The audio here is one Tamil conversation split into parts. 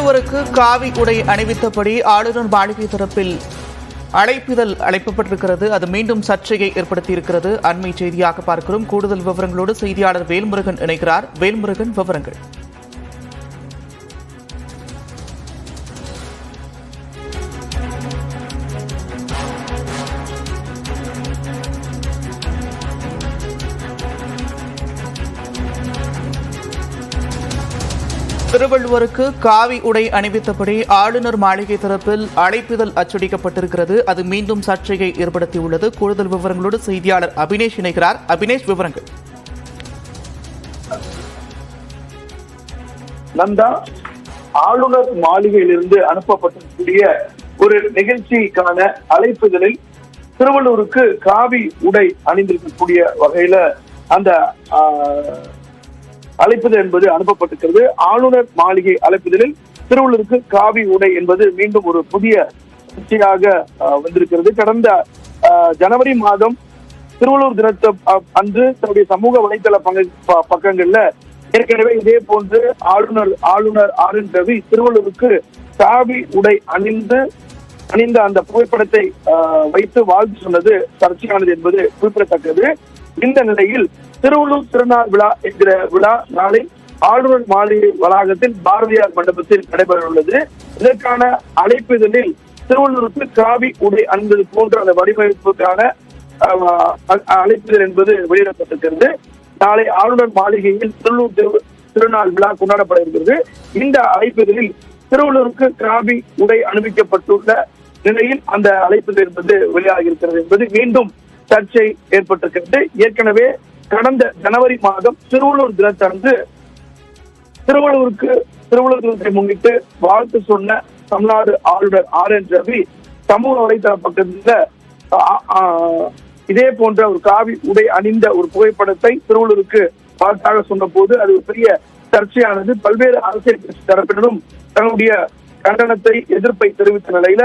திருவள்ளுவருக்கு காவி உடை அணிவித்தபடி ஆளுநர் மாளிகை தரப்பில் அழைக்கப்பட்டிருக்கிறது. அது மீண்டும் சர்ச்சையை ஏற்படுத்தியிருக்கிறது. அண்மை செய்தியாக பார்க்கிறோம். கூடுதல் விவரங்களோடு செய்தியாளர் வேல்முருகன் இணைக்கிறார். வேல்முருகன், விவரங்கள். திருவள்ளுவருக்கு காவி உடை அணிவித்தபடி ஆளுநர் மாளிகை தரப்பில் அழைப்பிதழ் அச்சடிக்கப்பட்டிருக்கிறது. அது மீண்டும் சர்ச்சையை ஏற்படுத்தியுள்ளது. கூடுதல் விவரங்களோடு செய்தியாளர் அபினேஷ் இணைக்கிறார். அபினேஷ், விவரங்கள். நந்தா, ஆளுநர் மாளிகையிலிருந்து அனுப்பப்பட்டிருக்கூடிய ஒரு நிகழ்ச்சிக்கான அழைப்புதலில் திருவள்ளூருக்கு காவி உடை அணிந்திருக்கக்கூடிய வகையில அந்த அழைப்புதல் என்பது அனுப்பப்பட்டிருக்கிறது. ஆளுநர் மாளிகை அழைப்புதலில் திருவள்ளூருக்கு காவி உடை என்பது மீண்டும் ஒரு புதிய சர்ச்சையாக வந்திருக்கிறது. கடந்த ஜனவரி மாதம் திருவள்ளூர் தினத்தை அன்று தன்னுடைய சமூக வலைதள பக்கங்கள்ல ஏற்கனவே இதே போன்று ஆளுநர் ஆர் என் ரவி திருவள்ளூருக்கு காவி உடை அணிந்த அந்த புகைப்படத்தை வைத்து வாழ்த்து சொன்னது சர்ச்சையானது என்பது குறிப்பிடத்தக்கது. இந்த நிலையில் திருவள்ளூர் திருநாள் விழா என்கிற விழா நாளை ஆளுநர் மாளிகை வளாகத்தில் பாரதியார் மண்டபத்தில் நடைபெற உள்ளது. இதற்கான அழைப்பிதழில் திருவள்ளூருக்கு காவி உடை அணிந்தது போன்ற அந்த வடிவமைப்புக்கான அழைப்பிதழ் என்பது வெளியிடப்பட்டிருக்கிறது. நாளை ஆளுநர் மாளிகையில் திருவள்ளூர் திருநாள் விழா கொண்டாடப்பட இருக்கிறது. இந்த அழைப்பிதழில் திருவள்ளூருக்கு காவி உடை அணிவிக்கப்பட்டுள்ள நிலையில் அந்த அழைப்பிதழ் என்பது வெளியாகி இருக்கிறது என்பது மீண்டும் சர்ச்சை ஏற்பட்டிருக்கிறது. ஏற்கனவே கடந்த ஜனவரி மாதம் திருவள்ளூர் தினத்தன்று திருவள்ளூர் தினத்தை முன்னிட்டு வாழ்த்து சொன்ன தமிழ்நாடு ஆளுநர் ஆர் என் ரவி சமூக வலைதள பக்கத்தில் இதே போன்ற ஒரு காவி உடை அணிந்த ஒரு புகைப்படத்தை திருவள்ளூருக்கு வாழ்த்தாக சொன்ன போது அது ஒரு பெரிய சர்ச்சையானது. பல்வேறு அரசியல் கட்சி தரப்பினரும் தன்னுடைய கண்டனத்தை எதிர்ப்பை தெரிவித்த நிலையில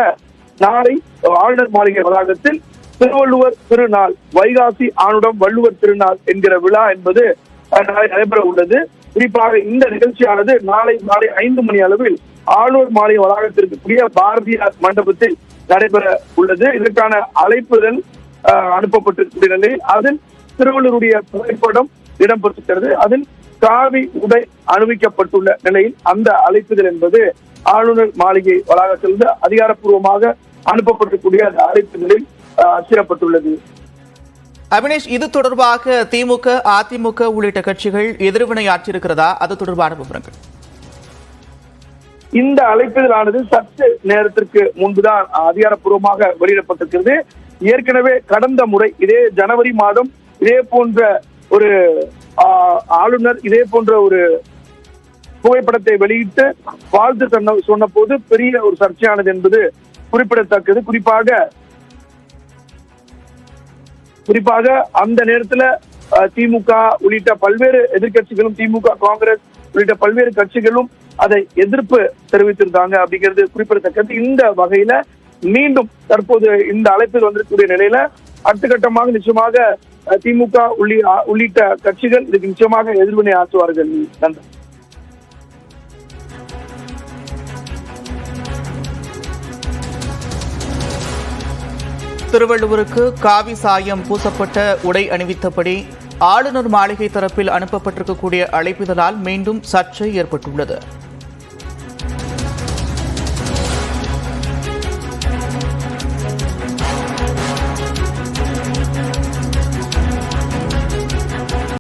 நாளை ஆளுநர் மாளிகை வளாகத்தில் திருவள்ளுவர் திருநாள், வைகாசி ஆணுடம் வள்ளுவர் திருநாள் என்கிற விழா என்பது நாளை நடைபெற உள்ளது. குறிப்பாக இந்த நிகழ்ச்சியானது நாளை மாலை 5 மணி அளவில் ஆளுநர் மாளிகை வளாகத்திற்கு கூடிய பாரதியார் மண்டபத்தில் நடைபெற உள்ளது. இதற்கான அழைப்புதல் அனுப்பப்பட்டிருக்கிற நிலையில் அதில் திருவள்ளுவருடைய புகைப்படம் இடம்பெற்றிருக்கிறது. அதில் காவி உடை அணிவிக்கப்பட்டுள்ள நிலையில் அந்த அழைப்புதல் என்பது ஆளுநர் மாளிகை வளாகத்திலிருந்து அதிகாரப்பூர்வமாக அனுப்பப்பட்டிருக்கூடிய அந்த அழைப்புதலில் அச்சிடப்பட்டுள்ளது. அபினேஷ், இது தொடர்பாக திமுக, அதிமுக உள்ளிட்ட கட்சிகள் எதிர்வினை ஆற்றியிருக்கிறதா? அது தொடர்பான விவரங்கள். இந்த அழைப்புதலானது சற்று நேரத்திற்கு முன்புதான் அதிகாரப்பூர்வமாக வெளியிடப்பட்டிருக்கிறது. ஏற்கனவே கடந்த முறை இதே ஜனவரி மாதம் இதே போன்ற ஒரு ஆளுநர் இதே போன்ற ஒரு புகைப்படத்தை வெளியிட்டு வாழ்த்து சொன்ன போது பெரிய ஒரு சர்ச்சையானது என்பது குறிப்பிடத்தக்கது. குறிப்பாக அந்த நேரத்துல திமுக உள்ளிட்ட பல்வேறு எதிர்கட்சிகளும், திமுக, காங்கிரஸ் உள்ளிட்ட பல்வேறு கட்சிகளும் அதை எதிர்ப்பு தெரிவித்திருந்தாங்க அப்படிங்கிறது குறிப்பிடத்தக்கது. இந்த வகையில மீண்டும் தற்போது இந்த அழைப்பில் வந்திருக்கக்கூடிய நிலையில அடுத்த கட்டமாக நிச்சயமாக திமுக உள்ளிட்ட கட்சிகள் இதுக்கு நிச்சயமாக எதிர்வினை ஆற்றுவார்கள். நன்றி. திருவள்ளுவருக்கு காவி சாயம் பூசப்பட்ட உடை அணிவித்தபடி ஆளுநர் மாளிகை தரப்பில் அனுப்பப்பட்டிருக்கக்கூடிய அழைப்பிதழால் மீண்டும் சர்ச்சை ஏற்பட்டுள்ளது.